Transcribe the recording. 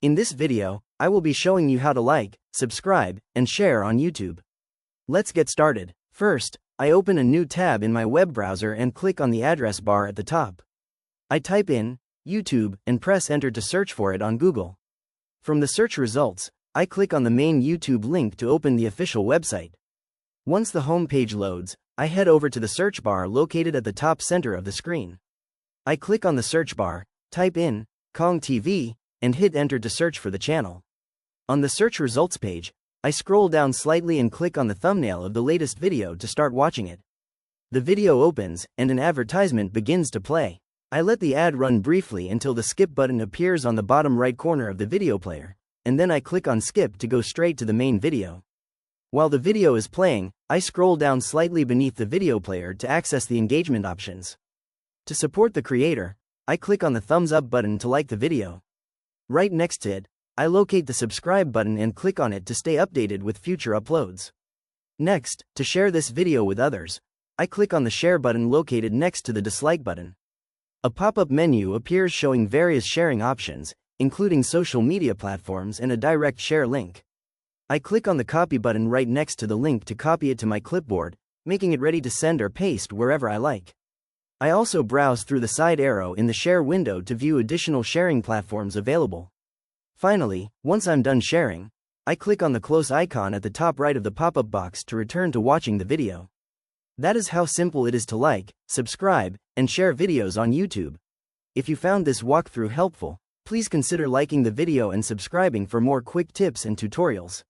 In this video, I will be showing you how to like, subscribe, and share on YouTube. Let's get started. First, I open a new tab in my web browser and click on the address bar at the top. I type in YouTube and press enter to search for it on Google. From the search results, I click on the main YouTube link to open the official website. Once the home page loads, I head over to the search bar located at the top center of the screen. I click on the search bar, type in Kong TV, and hit enter to search for the channel. On the search results page, I scroll down slightly and click on the thumbnail of the latest video to start watching it. The video opens, and an advertisement begins to play. I let the ad run briefly until the skip button appears on the bottom right corner of the video player, and then I click on skip to go straight to the main video. While the video is playing, I scroll down slightly beneath the video player to access the engagement options. To support the creator, I click on the thumbs up button to like the video. Right next to it, I locate the subscribe button and click on it to stay updated with future uploads. Next, to share this video with others, I click on the share button located next to the dislike button. A pop-up menu appears showing various sharing options, including social media platforms and a direct share link. I click on the copy button right next to the link to copy it to my clipboard, making it ready to send or paste wherever I like. I also browse through the side arrow in the share window to view additional sharing platforms available. Finally, once I'm done sharing, I click on the close icon at the top right of the pop-up box to return to watching the video. That is how simple it is to like, subscribe, and share videos on YouTube. If you found this walkthrough helpful, please consider liking the video and subscribing for more quick tips and tutorials.